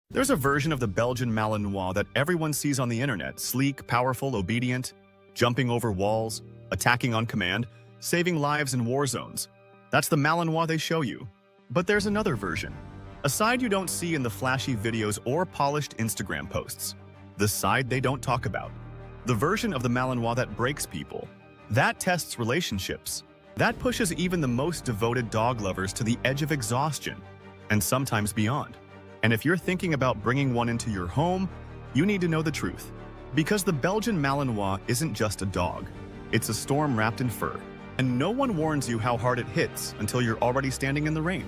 There's a version of the Belgian Malinois that everyone sees on the internet, sleek, powerful, obedient, jumping over walls, attacking on command, saving lives in war zones. That's the Malinois they show you. But there's another version, a side you don't see in the flashy videos or polished Instagram posts. The side they don't talk about. The version of the Malinois that breaks people, that tests relationships, that pushes even the most devoted dog lovers to the edge of exhaustion, and sometimes beyond. And if you're thinking about bringing one into your home, you need to know the truth. Because the Belgian Malinois isn't just a dog. It's a storm wrapped in fur. And no one warns you how hard it hits until you're already standing in the rain.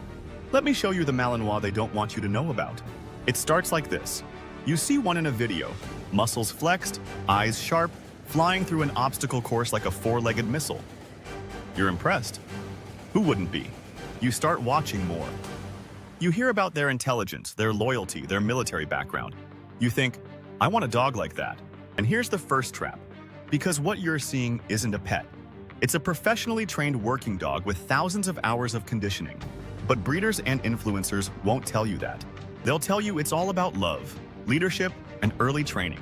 Let me show you the Malinois they don't want you to know about. It starts like this. You see one in a video, muscles flexed, eyes sharp, flying through an obstacle course like a four-legged missile. You're impressed. Who wouldn't be? You start watching more. You hear about their intelligence, their loyalty, their military background. You think, I want a dog like that. And here's the first trap. Because what you're seeing isn't a pet. It's a professionally trained working dog with thousands of hours of conditioning. But breeders and influencers won't tell you that. They'll tell you it's all about love, leadership, and early training.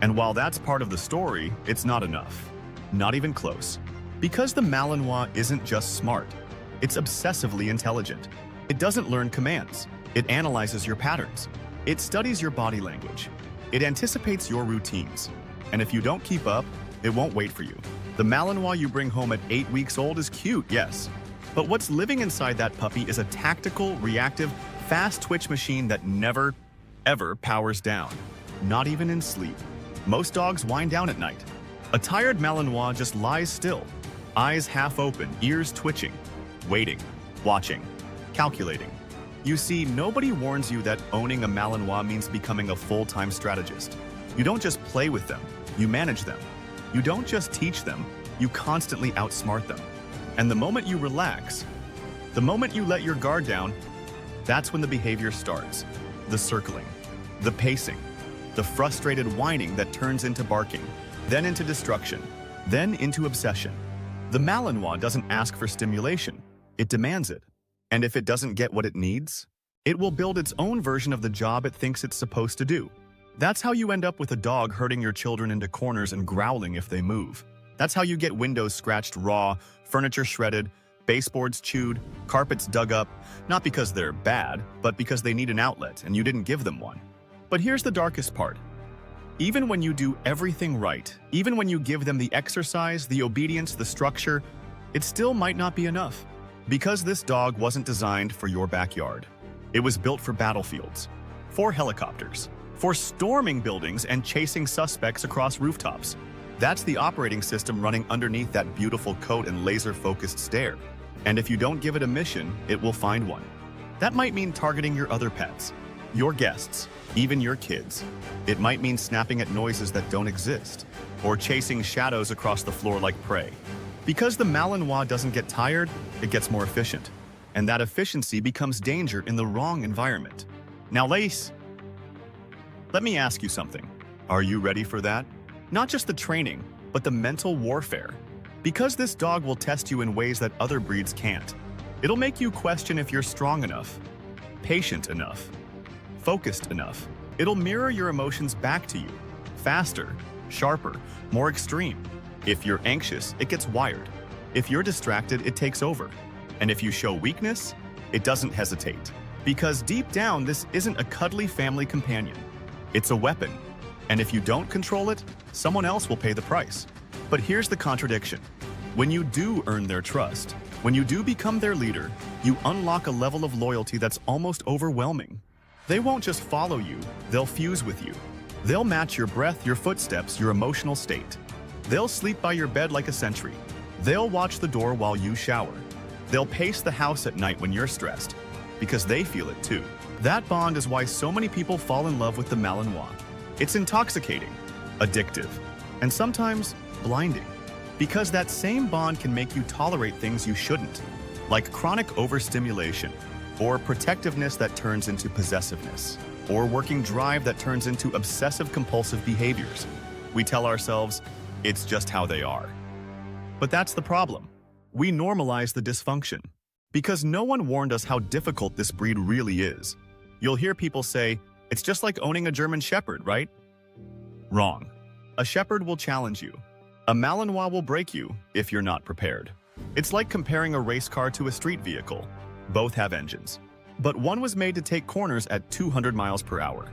And while that's part of the story, it's not enough. Not even close. Because the Malinois isn't just smart. It's obsessively intelligent. It doesn't learn commands. It analyzes your patterns. It studies your body language. It anticipates your routines. And if you don't keep up, it won't wait for you. The Malinois you bring home at 8 weeks old is cute, yes. But what's living inside that puppy is a tactical, reactive, fast twitch machine that never, ever powers down. Not even in sleep. Most dogs wind down at night. A tired Malinois just lies still. Eyes half open, ears twitching. Waiting. Watching. Calculating. You see, nobody warns you that owning a Malinois means becoming a full-time strategist. You don't just play with them, you manage them. You don't just teach them, you constantly outsmart them. And the moment you relax, the moment you let your guard down, that's when the behavior starts. The circling, the pacing, the frustrated whining that turns into barking, then into destruction, then into obsession. The Malinois doesn't ask for stimulation, it demands it. And if it doesn't get what it needs, it will build its own version of the job it thinks it's supposed to do. That's how you end up with a dog herding your children into corners and growling if they move. That's how you get windows scratched raw, furniture shredded, baseboards chewed, carpets dug up, not because they're bad, but because they need an outlet and you didn't give them one. But here's the darkest part. Even when you do everything right, even when you give them the exercise, the obedience, the structure, it still might not be enough. Because this dog wasn't designed for your backyard. It was built for battlefields, for helicopters, for storming buildings and chasing suspects across rooftops. That's the operating system running underneath that beautiful coat and laser-focused stare. And if you don't give it a mission, it will find one. That might mean targeting your other pets, your guests, even your kids. It might mean snapping at noises that don't exist, or chasing shadows across the floor like prey. Because the Malinois doesn't get tired, it gets more efficient. And that efficiency becomes danger in the wrong environment. Now, Lace, let me ask you something. Are you ready for that? Not just the training, but the mental warfare. Because this dog will test you in ways that other breeds can't. It'll make you question if you're strong enough, patient enough, focused enough. It'll mirror your emotions back to you, faster, sharper, more extreme. If you're anxious, it gets wired. If you're distracted, it takes over. And if you show weakness, it doesn't hesitate. Because deep down, this isn't a cuddly family companion. It's a weapon. And if you don't control it, someone else will pay the price. But here's the contradiction. When you do earn their trust, when you do become their leader, you unlock a level of loyalty that's almost overwhelming. They won't just follow you, they'll fuse with you. They'll match your breath, your footsteps, your emotional state. They'll sleep by your bed like a sentry. They'll watch the door while you shower. They'll pace the house at night when you're stressed, because they feel it too. That bond is why so many people fall in love with the Malinois. It's intoxicating, addictive, and sometimes blinding. Because that same bond can make you tolerate things you shouldn't, like chronic overstimulation, or protectiveness that turns into possessiveness, or working drive that turns into obsessive-compulsive behaviors. We tell ourselves, it's just how they are. But that's the problem. We normalize the dysfunction. Because no one warned us how difficult this breed really is. You'll hear people say, It's just like owning a German Shepherd, right? Wrong. A Shepherd will challenge you. A Malinois will break you if you're not prepared. It's like comparing a race car to a street vehicle. Both have engines. But one was made to take corners at 200 miles per hour.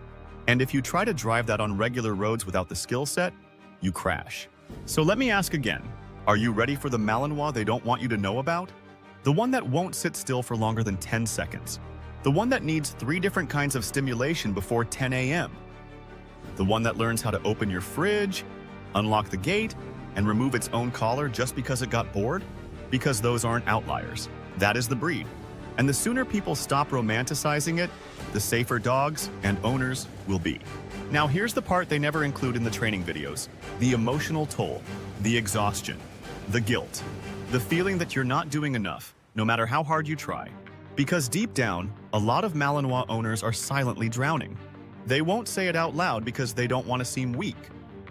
And if you try to drive that on regular roads without the skill set, you crash. So let me ask again, are you ready for the Malinois they don't want you to know about? The one that won't sit still for longer than 10 seconds. The one that needs 3 different kinds of stimulation before 10 a.m. The one that learns how to open your fridge, unlock the gate, and remove its own collar just because it got bored? Because those aren't outliers. That is the breed. And the sooner people stop romanticizing it, the safer dogs and owners will be. Now here's the part they never include in the training videos. The emotional toll, the exhaustion, the guilt, the feeling that you're not doing enough, no matter how hard you try. Because deep down, a lot of Malinois owners are silently drowning. They won't say it out loud because they don't want to seem weak.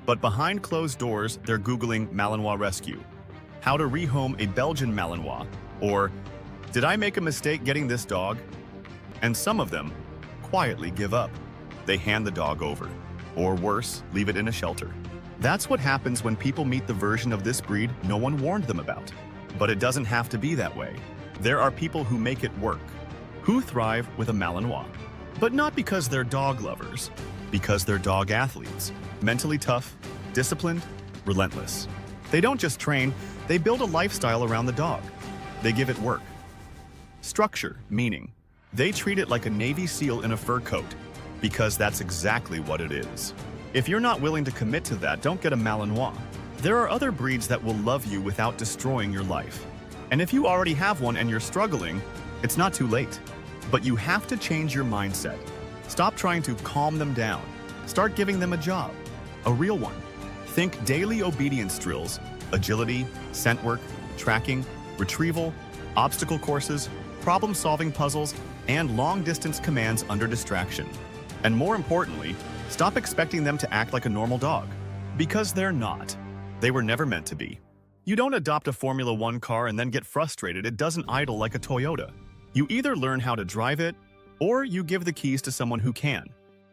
But behind closed doors, they're Googling Malinois rescue, how to rehome a Belgian Malinois, or did I make a mistake getting this dog? And some of them quietly give up. They hand the dog over, or worse, leave it in a shelter. That's what happens when people meet the version of this breed no one warned them about. But it doesn't have to be that way. There are people who make it work, who thrive with a Malinois. But not because they're dog lovers, because they're dog athletes, mentally tough, disciplined, relentless. They don't just train, they build a lifestyle around the dog. They give it work. Structure, meaning. They treat it like a Navy SEAL in a fur coat, because that's exactly what it is. If you're not willing to commit to that, don't get a Malinois. There are other breeds that will love you without destroying your life. And if you already have one and you're struggling, it's not too late. But you have to change your mindset. Stop trying to calm them down. Start giving them a job, a real one. Think daily obedience drills, agility, scent work, tracking, retrieval, obstacle courses, problem-solving puzzles, and long-distance commands under distraction. And more importantly, stop expecting them to act like a normal dog. Because they're not. They were never meant to be. You don't adopt a Formula One car and then get frustrated it doesn't idle like a Toyota. You either learn how to drive it, or you give the keys to someone who can.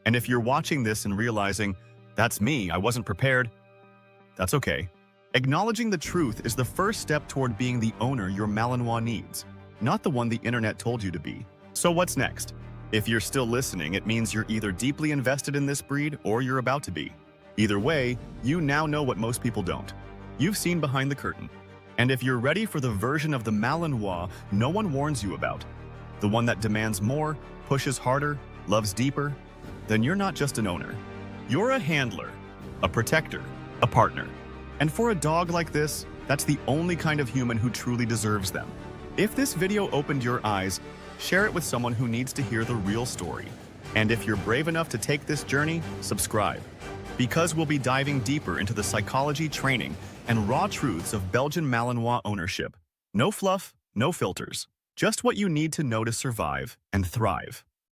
And if you're watching this and realizing, that's me, I wasn't prepared, that's okay. Acknowledging the truth is the first step toward being the owner your Malinois needs, not the one the internet told you to be. So what's next? If you're still listening, it means you're either deeply invested in this breed or you're about to be. Either way, you now know what most people don't. You've seen behind the curtain. And if you're ready for the version of the Malinois no one warns you about, the one that demands more, pushes harder, loves deeper, then you're not just an owner. You're a handler, a protector, a partner. And for a dog like this, that's the only kind of human who truly deserves them. If this video opened your eyes, share it with someone who needs to hear the real story. And if you're brave enough to take this journey, subscribe. Because we'll be diving deeper into the psychology, training, and raw truths of Belgian Malinois ownership. No fluff, no filters. Just what you need to know to survive and thrive.